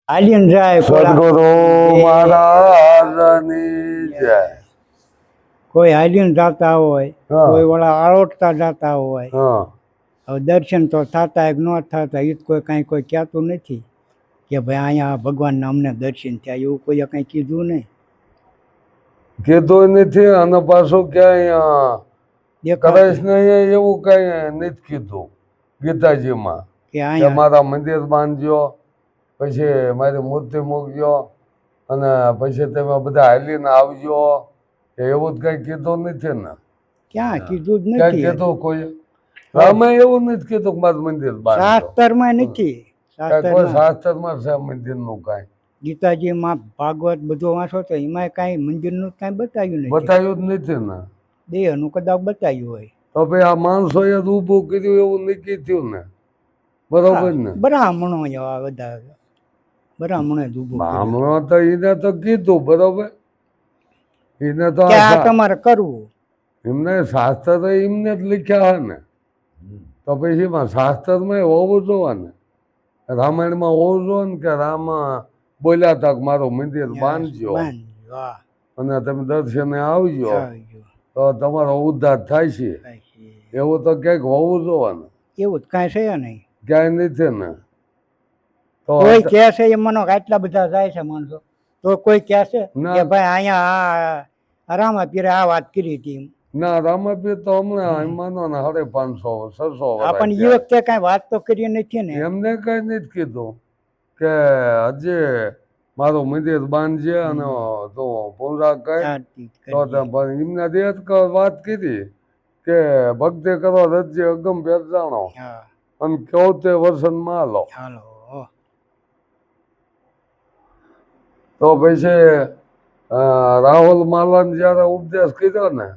હાલીને જાય સદગુરુ મહારાજની જય. કોઈ હાલીને જતા હોય, હા. કોઈ ઓલા આળોટતા જતા હોય. હા હવે દર્શન તો થતા કે ન થતા એ કોઈ કાંઈ કોઈ કહેતું નથી કે ભાઈ અહીંયા ભગવાનના અમને દર્શન થયા, એવું કોઈએ કાંઈ કીધું નહીં. કીધું નથી અને પાછું ક્યાંય દેખાતું કૃષ્ણ એવું કઈ નથી કીધું ગીતાજીમાં કે કે અહીંયા મારા મંદિર બાંધજો, પછી મારી મૂર્તિ મૂકજો અને પછી તમે બધા હાલીને આવજો, એવું જ કઈ કીધું નથી ને. ક્યાં કીધું જ ક્યાં નથી. કીધું કોઈ રામે એવું નથી કીધું કે મારું મંદિર બાંધજો. શાસ્ત્રમાં નથી. કોઈ શાસ્ત્રમાં છે મંદિર નું કઈ ગીતાજીમાં ભાગવત બધું વાંચો તો એમાં કાંઈ મંદિરનું કાંઈ બતાવ્યું નથી. બતાવ્યું જ નથી ને. દેહનું કદાચ બતાવ્યું હોય તો ભાઈ આ માણસોએ જ ઊભું કર્યું એવું નક્કી થયું ને. બરોબર ને. બ્રાહ્મણો એવા બધા બ્રાહ્મણો જ ઊભું કર્યું. બ્રાહ્મણો તો એને તો કીધું બરોબર, એને તો કે આ તમારે કરવું. એમને શાસ્ત્ર તો એમને જ લખ્યા હે ને, તો પછી એમાં શાસ્ત્રમાં હોવું જોવે ને, રામાયણમાં હોવું જોવે ને કે રામ બોલ્યા હતા કે મારું મંદિર બાંધજો અને તમે દર્શને આવજો તો તમારો ઉદ્ધાર થાય છે, એવું તો ક્યાંક હોવું જોવે ને. એવું જ કાંઈ છે નહીં, ક્યાંય નથી ને. તો કોઈ કહે છે એ મનો આટલા બધા જાય છે માણસો, તો કોઈ કહે છે કે ભાઈ અહીંયા આ રામાપીરે આ વાત કરી હતી. ના રામાપીર તો હમણાં માનો ને 550 600 પણ એ વખતે કાંઈ વાત તો કરી નથી ને. એમને કઈ નથી કીધું કે હજી મારું મંદિર બાંધજે અને તો પૂરા કઈ તો એમના દેહ વાત કીધી કે ભક્તિ કરો રજ્ય અગમ ભેદ જાણો અને કહો તે વસન માં લો. તો પછી રાહુલ માલાને જયારે ઉપદેશ કર્યો ને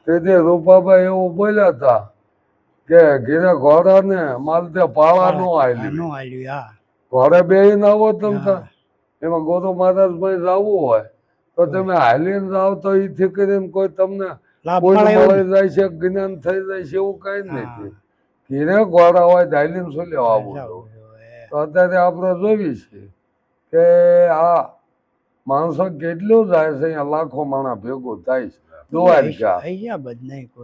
તેથી રૂપાભાઈ એવું બોલ્યા હતા કે ઘીરે ઘોડા ને માલતે પાળા નો આવી, ઘોડે બેહીને આવો તમે એમાં ગોરુ મહારાજ ભાઈ જવું હોય તો તમે હાલીને જાવ તો એથી કરીને કોઈ તમને કોઈ મળી જાય છે, જ્ઞાન થઈ જાય છે, એવું કઈ નથી. ઘીરે ઘોડા હોય તો હાલીને શું લેવા આવું? તો અત્યારે આપણે જોઈ છીએ કે આ માણસો કેટલું જાય છે, અહીંયા લાખો માણસ ભેગું થાય છે. દ્વારકા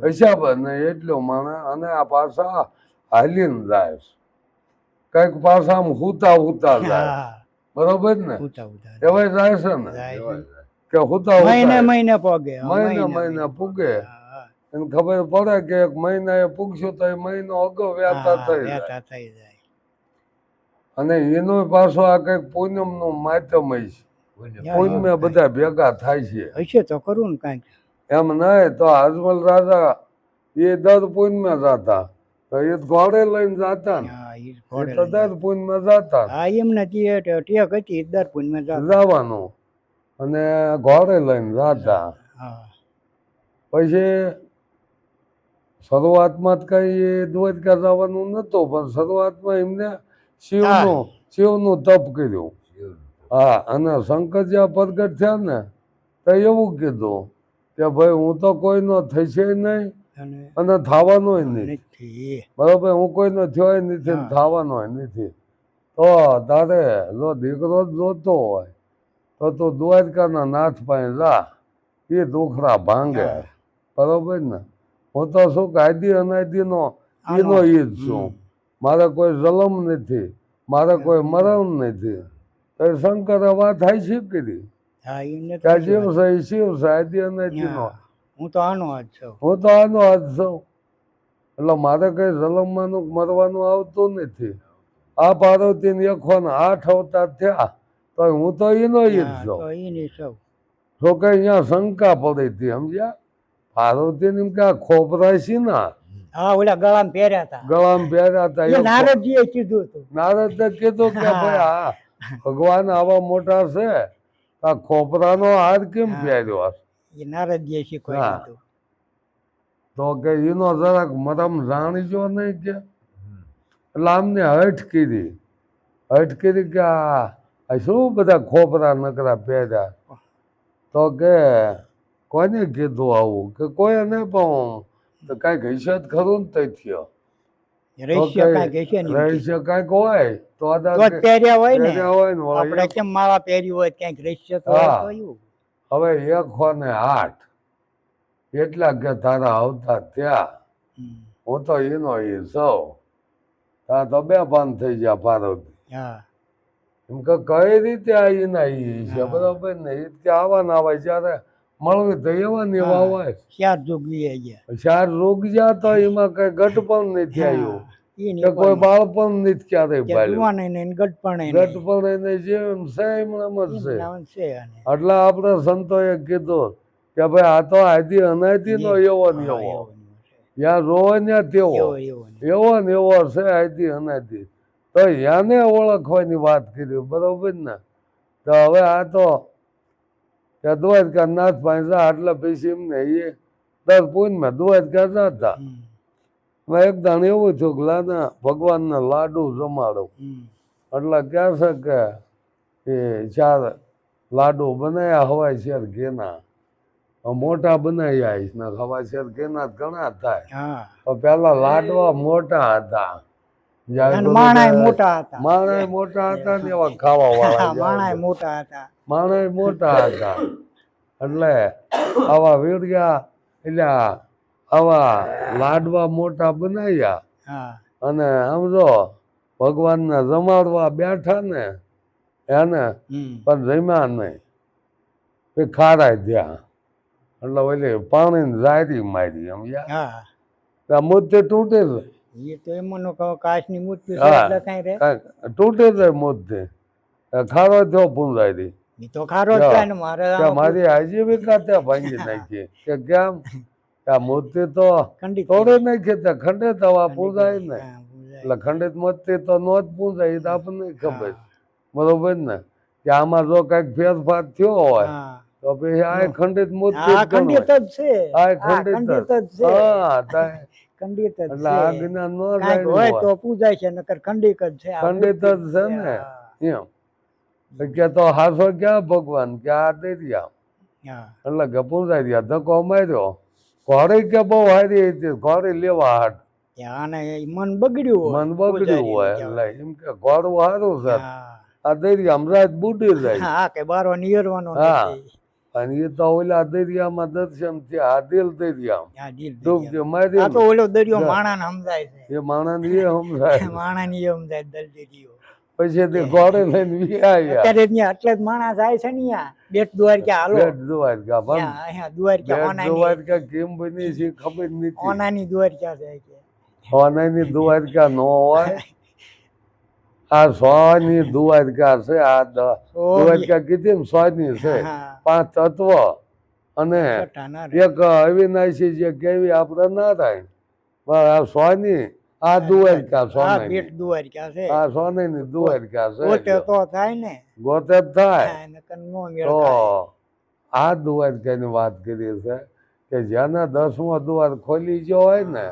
હિસાબ નહીં એટલું માણસ, અને આ પાછા હાલીને જાય છે, કઈક પાછા આમ હુતા હુતા જાય. બરોબર ને, એવાય જાય છે ને કે હુતા મહિને પૂગે એને ખબર પડે કે એક મહિના એ પૂગશું તો એ મહિનો અગાઉ વ્યાતા થઈ જાય. અને એનો પાછો આ કઈક પૂનમ નું માધ્યમ છે, પૂનમે બધા ભેગા થાય છે તો કરું ને કઈક એમ નહીં. તો અજમલ રાજા એ દર પૂનમે જતા, તો એ ઘોડે લઈને જતા ને, તો દર પૂનમે જતા એમને ટેક હતી દર પૂનમે જવાનું અને ઘોડે લઈને જતા. પછી શરૂઆતમાં કઈ દ્વારકા જવાનું નતું, પણ શરૂઆતમાં એમને શિવનું તપ કર્યું. હા, અને શંકર જ્યાં પ્રગટ થયા ને તો એવું કીધું કે ભાઈ હું તો કોઈનો થશે નહીં અને થવાનો નથી. બરોબર, હું કોઈનો થયો નથી થવાનો નથી. તો તારે જો દીકરો જ જોતો હોય તો તું દ્વારકાના નાથ પાસે જા, એ દુખડા ભાંગે. બરોબર ને, હું તો શું કે આદિ અનાદિ નો એનો ઈદ છું, મારે કોઈ જલમ નથી, મારે કોઈ મરણ નથી. તો શંકરે વાત થાય શીખી જીવ છે શિવ છે આદિ અનાદિ નો, હું તો આનો હાથ છું, એટલે મારે કઈ જલમવાનું મરવાનું આવતું નથી. આ પાર્વતી ને 108 અવતાર થયા તો હું તો એનો ઈદ છું. તો કઈ અહીંયા શંકા પડી હતી, સમજ્યા? પાર્વતી ને કે આ ખોપરા છે ને, ગળામાં પહેર્યા હતા. નારદજીએ કીધું હતું, નારદે કીધું કે ભાઈ આ ભગવાન આવા મોટા છે, આ ખોપરાનો હાર કેમ પહેર્યો? નારદજીએ શીખવાડ્યું હતું. તો કે એનો જરાક મરમ જાણીજો નહીં કે, એટલે આમને હઠ કરી કે આ શું બધા ખોપરા નકરા પહેર્યા? તો કે કોને કીધું આવું? કે કોઈ નહીં, પણ કઈક હિસાબ ખરું ને તે થયો. રહસ્ય કાંઈક હશે ને એમ કે. રહસ્ય કાંઈક હોય તો તો જ પહેર્યા હોય ને પહેર્યા હોય ને આપણે કેમ માળા પહેર્યું હોય ક્યાંક રહસ્ય તો હોય તો એવું. હવે 108 એટલા કે તારા આવતા ત્યાં હમ. હું તો એનો એ સૌ આ તો બે પાન થઈ ગયા પાર્વતી. હા એમ કે કઈ રીતે આવીને ઈ છે હા. બરોબર ને એ કે આવા ના હોય જ્યારે મળવી તો એવા ને એવા હોય. ચાર જોગવી ગયા. ચાર રોગ જ્યાં તો એમાં કઈ ગટ પણ નથી આવ્યું કે કોઈ બાળપણ નથી ક્યારેય પાડ્યું ગટ પણ એને જેમ છે એમણામ જ છે. એટલે આપણે સંતોએ કીધું કે ભાઈ આ તો આદિ અનાદિ નો એવો ને એવો ત્યાં રોવે ને તેવો એવો ને એવો છે આદિ અનાદિ તો યાને ઓળખવાની વાત કરી બરોબર ને. તો હવે આ તો દ્વારકા નાથ પાસે એટલે પછી એમને એ દર પૂનમાં દ્વારકા જતા. એક દાણ એવું થયું કે લાના ભગવાનને લાડુ જમાડો એટલે કહે છે કે એ 4 લાડુ બનાવ્યા હવાય શેર ઘેના મોટા બનાવી આવીશ ને હવાય શેર ઘેના ઘણા થાય. પેલા લાડવા મોટા હતા માણાય મોટા હતા. માણાય મોટા હતા ને એવા ખાવા વાળા માણાય મોટા હતા. એટલે આવા વીર્યા એટલે આવા લાડવા મોટા બનાવ્યા અને સમજો ભગવાનને જમાડવા બેઠા ને એને પણ જમ્યા નહીં એ ખારાય થયા. એટલે ઓલી પાણીની જારી મારી સમજ્યા મૂર્તિ તૂટે જાય તૂટે જાય મૂર્તિ ખારો થયો પૂંજારી મારી આજીવિકા ત્યાં ભાંગી નાખી કે કેમ આ મૂર્તિ તો તોડી નાખી ત્યાં ખંડિત હવા પૂજાય ને એટલે ખંડિત મૂર્તિ તો નો જ પૂજાય તો આપણને ખબર બરોબર ને કે આમાં જો કઈક ફેરફાર થયો હોય તો પછી આ ખંડિત મૂર્તિ ખંડિત જ છે. એટલે આ જ્ઞાન નો હોય તો પૂજાય છે નકર ખંડિત જ છે. ખંડિત જ છે ને એમ કે તો હાસો ક્યાં ભગવાન કે આ દરિયા એટલે કે પૂજાઈ રહ્યા ધક્કો માર્યો ઘોડી કે બહુ હારી હતી ઘોડી લેવા હાટ મન બગડ્યું હોય એટલે એમ કે ઘોડું સારું છે આ દરિયામાં રાત બુડી જાય કે બારો નિયરવાનો અને એ તો ઓલા દરિયામાં દર્શન થયા દિલ દરિયા ડૂબકી મારી ઓલો દરિયો માણા સમજાય છે એ માણા ને એ સમજાય માણા ને એ સમજાય દલ દરિયો પછી તે ઘોડે લઈને વિયા અત્યારે ત્યાં એટલે જ માણસ જાય છે ને બેટ દ્વારકા હાલો બેટ દ્વારકા દ્વારકા કેમ બની છે ખબર નથી ઓનાની દ્વારકા જાય છે ઓનાની દ્વારકા નો હોય આ 100 ની દ્વારકા છે આ દ્વારકા કીધી ને 100 ની છે 5 તત્વ અને એક અવિનાશી જે કેવી આપણે ના થાય આ 100 ની આ દ્વારકા બેટ દ્વારકા છે આ સોનાની દ્વારકા છે ગોતે તો થાય ને ગોતે થાય તો આ દ્વારકાની વાત કરી છે કે જેને 10મો દ્વાર ખોલી ગયો હોય ને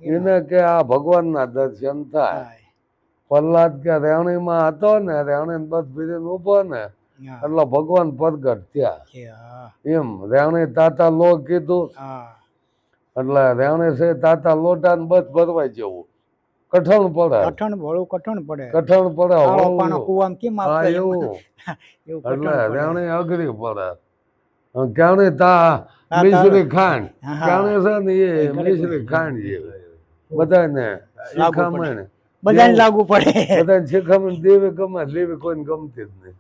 એને કે આ ભગવાનના દર્શન થાય. પ્રહલાદ કે રેણીમાં હતો ને રેણી બસ ફીરીને ઉભો ને એટલે ભગવાન પ્રગટ થયા એમ રેણી તાતા લો કીધું એટલે રેણી છે તાતા લોટા ને બસ ભરવાઈ જવું કઠણ પડે એટલે રેણી અઘરી પડે ક્યાણે તા મિશ્રી ખાંડ ક્યાણે છે ને એ મિશ્રી ખાંડ જેવી બધાને શિખામણ બધાને લાગુ પડે બધાને શિખામણ દેવી ગમે દેવી કોઈને ગમતી જ નહીં.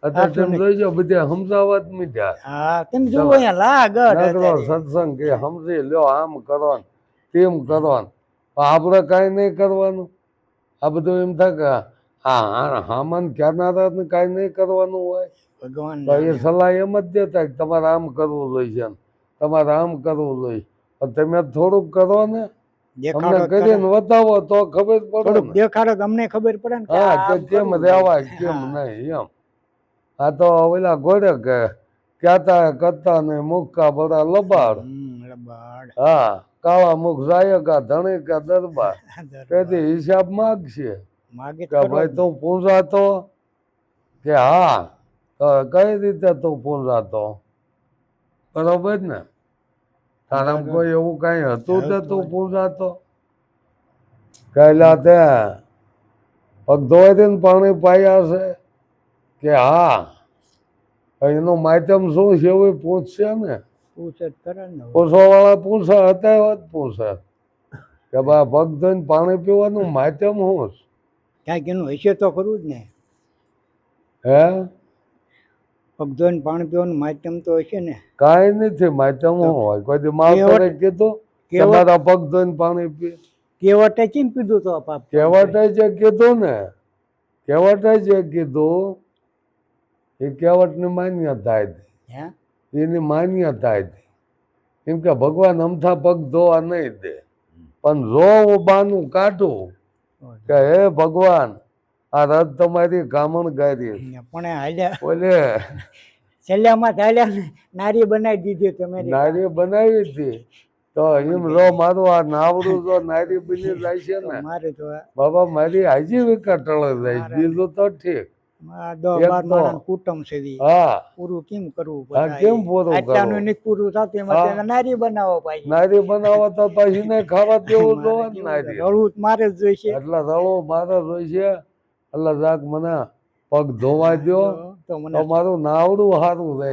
અત્યારે તમે જોઈજો બધા સમજાવત મીઠા સત્સંગ કે સમજી લ્યો આમ કરો તેમ કરો આપડે કઈ નહીં કરવાનું. આ બધું એમ થાય કે હામાન કહેનારા ને કઈ નહીં કરવાનું હોય ભગવાન એ સલાહ એમ જ દેતા કે તમારે આમ કરવું જોઈએ તમારે આમ કરવું જોઈએ તમે થોડુંક કરો ને અમને કરીને બતાવો તો ખબર પડે દેખાડો અમને ખબર પડે ને હા કે કેમ રેવાય કેમ નહીં એમ. આ તો ઓલા ઘોડે કે કહેતા કરતા ને મુક્કા બડા લબાડ હા કાળા મુખ જાય કા ધણી કા દરબાર તેથી હિસાબ માગશે કે ભાઈ તું પૂંજાતો કે હા કઈ રીતે તું પૂંજાતો બરોબર ને તારા કોઈ એવું કઈ હતું તે તું પૂંજાતો કહેલા તે પગ ધોવાય ને પાણી પાયા છે કે હા એનું માધ્યમ શું છે એવું પૂછશે ને, પૂછે જ કરે ને. પૂછવા વાળા પૂછે અત્યારે જ પૂછે કે ભાઈ પગ ધોઈને પાણી પીવાનું માધ્યમ શું છે? ક્યાંક એનું હશે તો ખરું જ ને. હે પગ ધોઈને પાણી પીવાનું માધ્યમ તો હશે ને. કાંઈ નથી માધ્યમ શું હોય? કોઈ દી માવતરે કીધું કે મારા પગ ધોઈને પાણી પીએ? કેવટે કેમ કીધું તો પાપ? કેવટે જે કીધું ને, કેવટે જે કીધું એ કેવટની માન્યતા હતી. હે એની માન્યતા હતી કેમ કે ભગવાન અમથા પગ ધોવા નહીં દે, પણ જો હું બાનું કાઢું કે હે ભગવાન આ રથ તમારી કામણ ગારી પણ હાલ્યા બોલે છેલ્લામાં હાલ્યા નારી બનાવી દીધી તમે. નારી બનાવી હતી તો એમ જો મારું આ નાવડું જો નારી બની જાય છે ને મારે તો બાબા મારી હાજી વિકટળ જાય, બીજું તો ઠીક. કુટુંબ છે હા પૂરું કેમ કરવું? કેમ પૂરું આટલાનું પૂરું થતું એમાં નારી બનાવો પાછી. નારી બનાવો તો પછી ને ખાવા દેવું જોવે ને નારી. રળું મારે જ જોઈશે. એટલે રળું મારે જોઈશે. એટલે જાક મને પગ ધોવા દો તો મારું નાવડું સારું રહે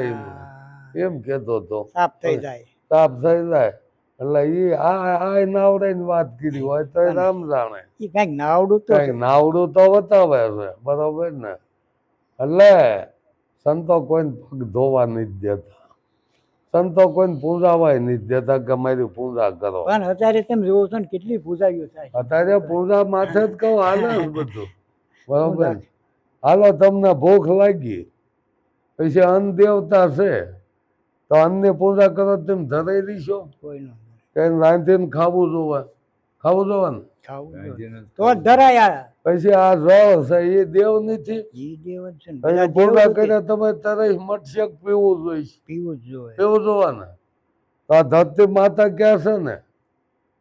એમ કેતો હતો. સાફ થઈ જાય. સાફ થઈ જાય એટલે ઈ આ નાવડે ની વાત કરી હોય તો રામ જાણે. કઈક નાવડું તો કઈક નાવડું તો બતાવે છે, બરોબર ને? એટલે સંતો કોઈને પગ ધોવા નથી દેતા, સંતો કોઈને પૂજાવાય નથી દેતા કે મારી પૂજા કરો. પણ અત્યારે તમે જોવો છો ને કેટલી પૂજાઓ થાય. અત્યારે પૂજા માથે જ કહું હાલે જ બધું, બરોબર? હાલો તમને ભૂખ લાગી પછી અન્ન દેવતા છે તો અન્નની પૂજા કરો તમે ધરાઈ દઈશો? કોઈ નો કઈ રાંધીને ખાવું જોવે, ખાવું જોવે ને તો ધરાય. પછી આ જળ છે એ દેવ નથી, ઈ દેવ જ છે પછી પૂજા કરીને તમે તરત મટશે પીવું જોઈશ, પીવું જ જોઈએ. પીવું જોવે ને. તો આ ધરતી માતા ક્યાં છે ને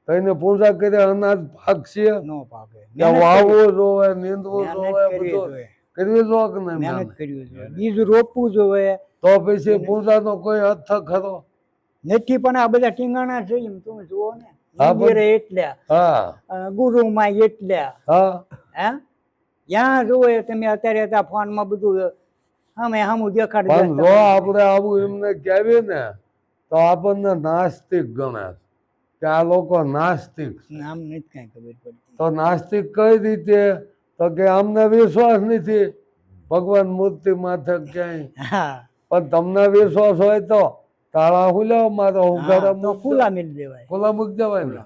તો એને પૂજા કરી અનાજ પાકશે નો પાકે. વાવવું જોવે, નીંદવું જોવે, બધું કરવી જોવે કે નહીં? મહેનત કરવી જોઈએ, બીજ રોપવું જોઈએ. તો પછી પૂજાનો કોઈ અર્થ ખરો નથી. પણ આ બધા ટીંગાણા છે એમ તમે જુઓ ને. મંદિરે એટલા, હા ગુરુમાં એટલા, હા હે ત્યાં જુઓ તમે અત્યારે ફોન માં બધું સામે સામું દેખાડી. પણ જો આપણે આવું એમને કહેવીએ ને તો આપણને નાસ્તિક ગણે કે આ લોકો નાસ્તિક. નામ નથી કઈ ખબર પડતી. તો નાસ્તિક કઈ રીતે? તો કે અમને વિશ્વાસ નથી ભગવાન મૂર્તિ માથે ક્યાંય. પણ તમને વિશ્વાસ હોય તો તાળા ખુલ્યા મારો ખુલ્લા મિલ દેવાય, ખુલ્લા મૂકી દેવાય ને.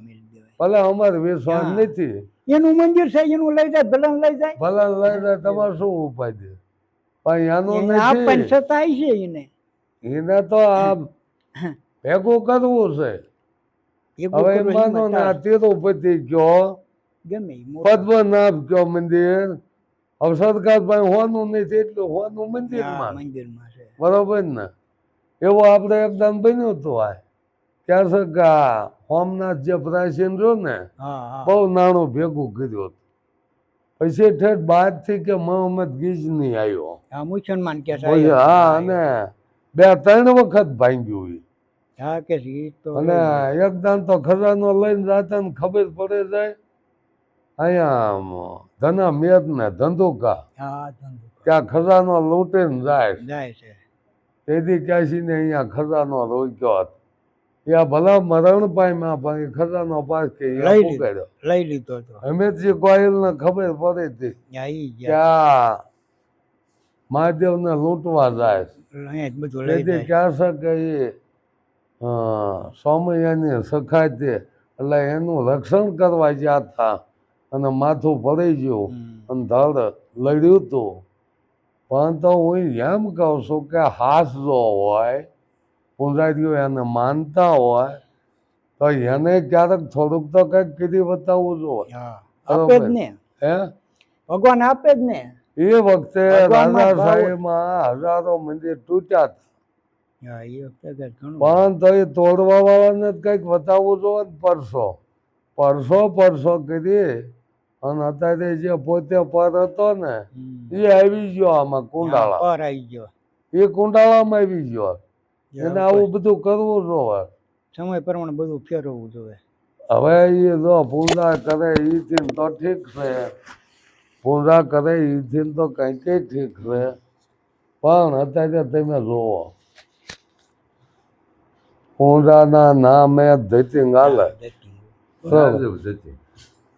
ભલે અમારે વિશ્વાસ નથી. એનું મંદિર છે એનું લઈ જાય, ભલે લઈ જાય, ભલે લઈ જાય, તમારે શું ઉપાય છે? પણ એનું નથી છતાંય છે એને તો આ ભેગું કરવું છે. હવે માનો ને આ તિરુપતિ ગયો, પદ્મનાભ ગયો મંદિર, હવે સરકાર પાસે હોનું નથી એટલું હોનું મંદિરમાં છે, બરોબર ને? એવું આપણે એકદમ બન્યું હતું. આ ક્યાં છે કે સોમનાથ જે પ્રાચીન રહ્યો ને બહુ નાણું ભેગું કર્યું હતું. પછી ઠેઠ બાદ થી કે મોહમ્મદ ગિજની આવ્યો, મુસલમાન કે હા, અને 2-3 વખત ભાંગ્યું. અને એકદમ તો ખજાનો લઈને જાતા ને ખબર પડે જાય અહીંયા ધના મેદ ને ધંધુકા ત્યાં ખજાનો લૂંટીને જાય છે. તેથી ક્યાંસી ને અહીંયા ખજાનો રોક્યો હતો. ત્યાં ભલા મરણ પામ્યા પણ ખજાનો પાસ કે લઈ લીધો. હમીરજી ગોહિલ ને ખબર પડી હતી કે આ મહાદેવ ને લૂંટવા જાય છે. ક્યાં છે કે એ સોમૈયાની સખાતી એટલે એનું રક્ષણ કરવા ગયા હતા અને માથું પડી ગયું અને ધડ લડ્યું હતું. પણ તો હું એમ કહું છું કે હાસ જો હોય, પૂજારીઓ એને માનતા હોય તો એને ક્યારેક થોડુંક તો કઈક કીધી બતાવવું જોઈએ. હે ભગવાન આપે જ ને. એ વખતે રાજાશાહીમાં હજારો મંદિર તૂટ્યા હતા. પણ તો એ તોડવા વાળાને જ કઈક બતાવવું જોઈએ. પરસો કરી અને અત્યારે જે પોતે પર હતો ને એ આવી ગયો આમાં કુંડાળા, એ કુંડાળામાં આવી ગયો. એને આવું બધું કરવું જોઈએ. સમય પ્રમાણે બધું ફેરવવું જોઈએ. હવે એ જો પૂજા કરે ઈથી તો ઠીક છે, પૂજા કરે ઈથી તો કંઈક ઠીક છે, પણ અત્યારે તમે જોવો પૂજાના નામે ધતિંગ હાલે.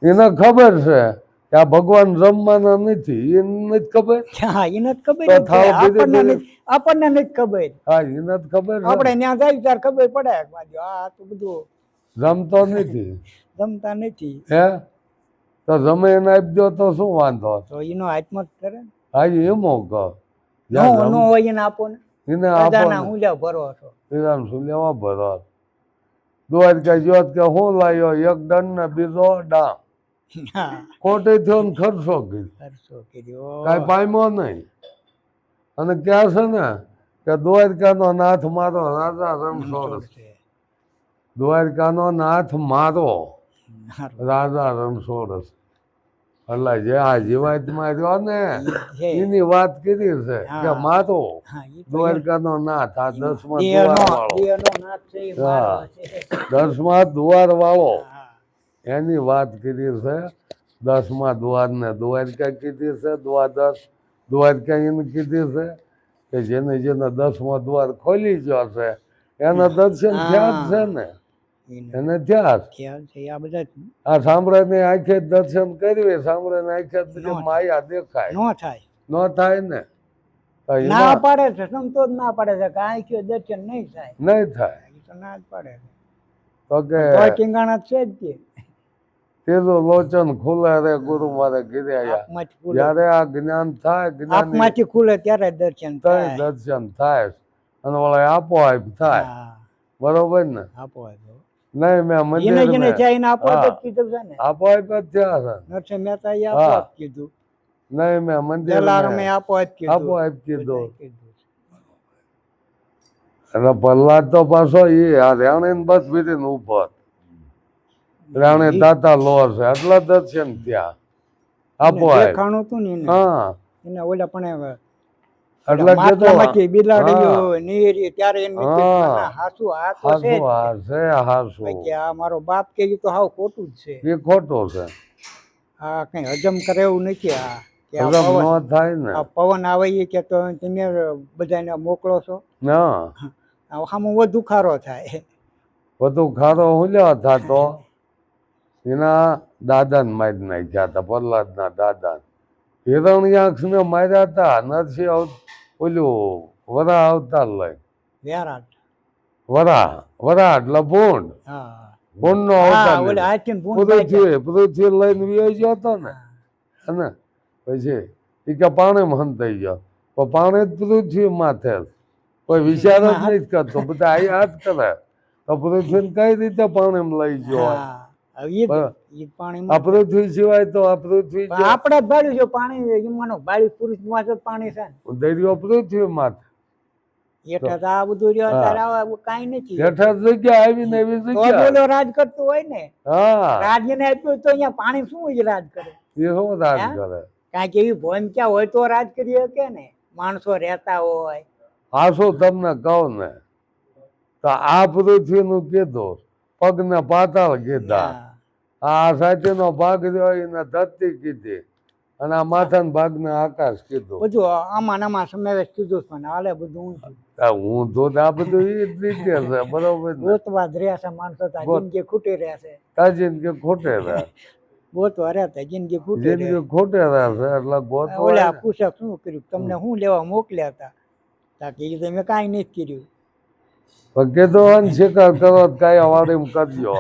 એને ખબર છે કે આ ભગવાન રમવાના નથી, એને નથી ખબર. હા એને જ ખબર નથી, આપણને નથી ખબર. હા એને જ ખબર છે. આપણે ત્યાં જાય ત્યારે ખબર પડે આ તો બધું રમતો નથી, રમતા નથી. હે તો રમે એને આપી દો તો શું વાંધો? તો એનો હાથમાં જ કરે. હા એમો કહો નો હોય એને આપો ને, એને આપો ને. હું લેવા ભરો છો શ્રીરામ શું લેવા ભરો? દ્વારકા જોત કે હું લાવ્યો એક દંડ ને બીજો ડામ. ખોટે થયો ને ખર્ચો કર્યો, કાંઈ પામ્યો નહીં. અને ક્યાં છે ને કે દ્વારકાનો નાથ મારો રાજા રણછોડ છે. દ્વારકાનો નાથ મારો રાજા રણછોડ છે. એટલે જે આ જીવાતમાં રહ્યો ને એની વાત કરી છે કે મારો દ્વારકાનો નાથ આ 10મા દ્વાર વાળો એની વાત કરી છે. 10મા દ્વારને દ્વારકા કીધી છે, દ્વાદશ દ્વારકા એને કીધી છે કે જેને જેને 10મો દ્વાર ખોલી ગયો છે એના દર્શન થયા જ છે ને, એને થયા આ સાંભળે આંખે દર્શન કરવી, સાંભળે આંખે બધી માયા દેખાય, ન થાય ને. ના પાડે છે સંતો જ ના પાડે છે કે આંખે દર્શન નહીં થાય, નહીં થાય તો ના જ પાડે છે. તો કે ટીંગાણા છે જ તે તેનું લોચન ખુલે રે ગુરુ મારે ગિર્યા. જયારે આ જ્ઞાન થાય, જ્ઞાનમાંથી ખુલે ત્યારે દર્શન થાય, દર્શન થાય અને વળે આપોઆપ થાય. બરોબર ને? આપોઆપ નહીં મેં મંદિર આપોઆપ જ થયા છે. નરસિંહ મહેતા આપોઆપ કીધું. નહીં મેં મંદિર આપોઆપ કીધું. એટલે પ્રહલાદ તો પાછો એ આ રાણી બસ બીજી ઉપર રાણી દાતા લોર છે એટલે દર્શન ત્યાં આપોઆપ. હા એને ઓલા પણ એટલે માથામાંથી બિલાડીઓ નીરી ત્યારે એને હાસુ આ તો છે કે આ મારો બાપ કે તો હાવ ખોટું જ છે, એ ખોટું છે. આ કઈ હજમ કરે એવું નથી. આ કે આ પવન આવે એ કે તો તમે બધાને મોકલો છો, આમાં વધુ ખારો થાય. વધુ ખારો હું લેવા થતો એના દાદાને મારી નાખ્યા હતા, પ્રહલાદના દાદા હિરણ્યાક્ષ ને માર્યા હતા. નરસિંહ ઓલું વરા અવતાર લઈ વરા એટલે ભૂંડ, ભૂંડ નો અવતાર પૃથ્વી લઈને વિયો ગયો હતો ને. અને પછી એ કે પાણી હંતાઈ ગયો, પણ પાણી જ પૃથ્વી માથે કોઈ વિચાર જ નહીં કરતો, બધા આ યાદ કરે તો પૃથ્વી કઈ રીતે પાણી લઈ ગયો? આ પૃથ્વી સિવાય તો આ પૃથ્વી આપણે ભાડ્યું છે પાણી, માનો ભાડ્યું પુરુષ માં પાણી છે દરિયો પૃથ્વી માથે. આ બધું કઈ નથી, જગ્યા આવીને એવી જગ્યા રાજ કરતું હોય ને. રાજ્ય ને આપ્યું તો અહીંયા પાણી શું રાજ કરે? એ શું રાજ કરે? કાંઈક એવી ભોન ક્યાં હોય તો રાજ કરી શકે ને, માણસો રહેતા હોય. હા શું તમને કહું ને તો આ પૃથ્વીનું કીધું, પગને પાતાળ કીધા, આ સાથેનો ભાગ રહ્યો એને ધરતી કીધી, અને આ માથાના ભાગને આકાશ કીધું. બધું આમાં સમાવેશ કીધું પણ હાલે બધું હું તો આ બધું એ જ રીતે છે. બરોબર ગોતવા જ રહ્યા છે માણસો, જિંદગી ખૂટી રહ્યા છે, જિંદગી ખોટે રહ્યા ગોતવા રહ્યા જિંદગી ખોટે રહ્યા છે. એટલે ગોતવા પૂછે શું કર્યું તમને, શું લેવા મોકલ્યા હતા? તાકી તમે કાંઈ નથી કર્યું. કીધું શિકાર કરો કાયા વાળી કરજો,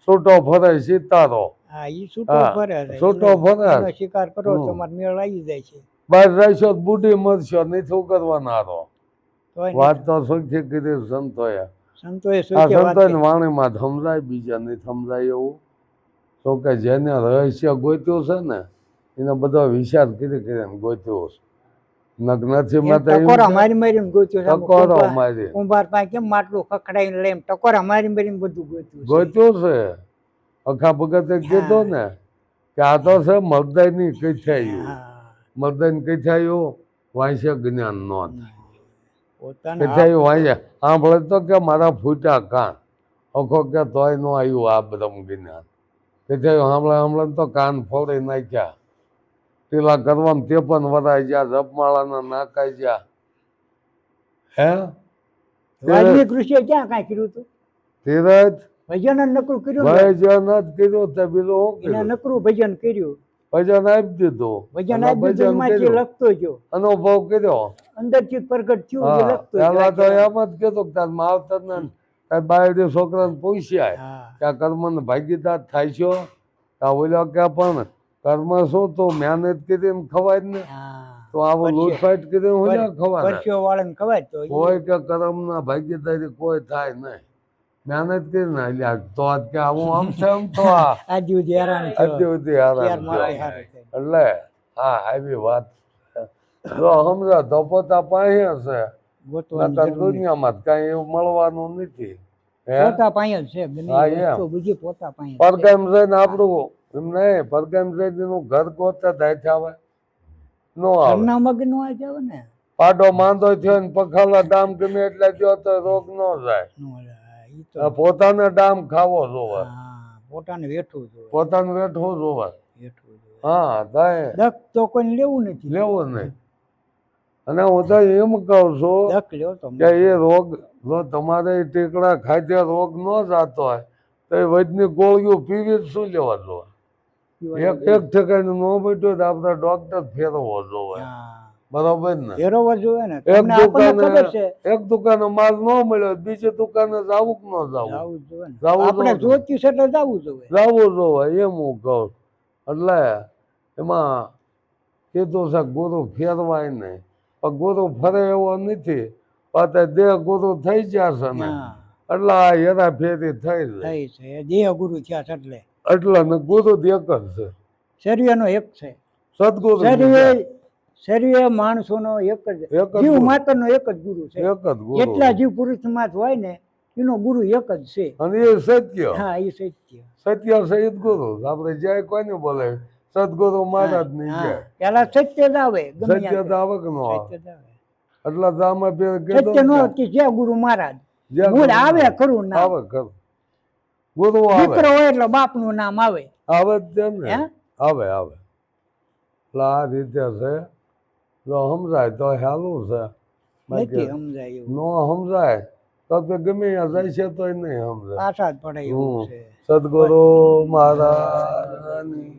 છૂટો ફરે સિતારો. છૂટો ફરે શિકાર કરો તમારે મેળ આવી જાય છે. બહાર રહેશો બુઢી મરશો નહીં શું કરવાના? વાત તો સુખી કીધી સંતોએ. સંતોએ વાણીમાં સમજાય, બીજા નહીં સમજાય એવું. તો કે જેને રહસ્ય ગોત્યું છે ને એને બધો વિચાર કરીને ગોત્યું છે. ટકોરા મારી મારીને ગોત્યું, કુંભાર પાસે કેમ માટલું ખખડાઈને લઈને ટકોરા મારી મારીને બધું ગોત્યું છે. અખા ભગતે કીધું ને કે આ તો છે મગદાઈ કથાયું, મગદાઈ કથાયું વાંચે જ્ઞાન નો કથાયું વાંચે. સાંભળે તો કે મારા ફૂટા કાન આખો કે તોય નો આવ્યું આ બ્રહ્મ જ્ઞાન કે જે હમણાં તો કાન ફોડી નાખ્યા, પેલા કરવામાં 53 વરાઈ ગયા, જપમાળાના નાખાઈ ગયા. હે વાલ્મીક ઋષિએ ક્યાં કાંઈ કર્યું હતું? ધીરજ ભજન જ નકરું કર્યું ને. ભજન જ કર્યું તે બીજું શું એને કર્યું? નકરું ભજન કર્યું. ભજન આપી દીધું, ભજન આપી દીધું, એમાંથી લખતો ગયો, અનુભવ કર્યો. અંદરથી પ્રગટ થયું, એ હા, લખતો પેલા તો ગયો. એમ જ કીધું કે તાર માવતર ને તાર બાયડી છોકરાને પૂછ્યા હા. કે આ કર્મને ભાગીદાર થાય છો? આ ઓલો કે પણ કર્મ શું તું મહેનત કરીને ખવાય જ ને, હા. તો આવું લૂંટફાટ કરીને હું ખવાય? પરસ્યો વાળાને ખવાય તો કોઈ કે કર્મના ભાગીદારી કોઈ થાય નહીં, મહેનત કરીને અલ્યા તો આજ કે આવું આમ છે આમ તો આ આજ સુધી હેરાન થયો. હજી સુધી હેરાન થયો. એટલે હા આવી વાત છે. જો સમજો તો પોતા પાસે હશે, ગોતવાની નકર જરૂર નથી. દુનિયામાં કઈ એવું મળવાનું નથી. હે પોતા પાસે જ છે, ગમે હા, એ એમ. વસ્તુ બીજી પોતા પાસે જ છે. પરગામ જઈને આપણું એમ નહીં, પરગામ જઈને એનું ઘર ગોતતા થાય આવે નો આવે. ઘરના મગ નો આ જાવ ને. પાડો માંદો થયો ને પખાલા ડામ ગમે એટલે થયો તો રોગ ન જાય. નો જાય. ઈ તો આ પોતાને ડામ ખાવો જોવે, હા, પોતાને વેઠવું જોઈએ. પોતાને વેઠવું જોવે. વેઠવું જોઈએ. હા થાય દખ તો કોઈને લેવું નથી. લેવું નહીં. અને હું તો એમ કહું છું દખ લ્યો તો કે એ રોગ જો તમારે ટીકડા ખાધે રોગ ન જાતો હોય તો એ વૈદની ગોળીઓ પીવી જ શું લેવા જોવે? એક ઠેકાણે ન બેઠો તો આપણે ડોક્ટર ફેરવવો જોવે. હા. બરોબર ને? ફેરવવો જોઈએ ને. એક તમને આપણને ખબર દુકાને છે. એક દુકાને માલ ન મળ્યો બીજી દુકાને જવું કે ન જવું? જાવું જ જોઈએ ને. જાવું આપણે જોઈએ. જોઈતું છે એટલે જાવું જોઈએ. જવું જોવે એમ હું કહું. એટલે એમાં કીધું છે ગુરુ ફેરવાય નહીં, પણ ગુરુ ફરે એવો નથી. પાછા દેહ ગુરુ થઈ ગયા છે ને, હા. એટલે આ હેરાફેરી થઈ જાય. થઈ છે. દેહ ગુરુ થયા છે એટલે. એટલે ને ગુરુ જ એક જ છે, શરીરનો એક છે. સદગુરુ શરીર માણસોનો એક જ એક જ જીવ ગુરુ. માત્રનો એક જ ગુરુ છે. એક જ ગુરુ. જેટલા જીવ પુરુષમાં હોય ને એનો ગુરુ એક જ છે. અને એ સત્ય હા, એ સત્ય. સત્ય સહિત ગુરુ. આપણે જય કોઈને બોલે સદગુરુ મહારાજ ની હા, જય. પેલા સત્ય જ આવે. ગમે સત્ય ત્યાં તો આવે કે ન આવે? સત્ય જ આવે. એટલે તો આમાં પેલા સત્ય કીધું નો ને, કે જય ગુરુ મહારાજ. જય મૂળ ગુરુ આવે મહારાજ. ખરું નામ. આવે ખરું. ગુરુ આવે દીકરો હોય એટલે બાપનું નામ આવે. આવે જ છે ને. હે? આવે આવે. એટલે આ રીતે છે. જો સમજાય તો હેલું છે, નથી સમજાય એવું. નો સમજાય તો ગમે ત્યાં જાય છે તોય નહીં સમજાય. પાછા જ પડે એવું છે. સદગુરુ મહારાજની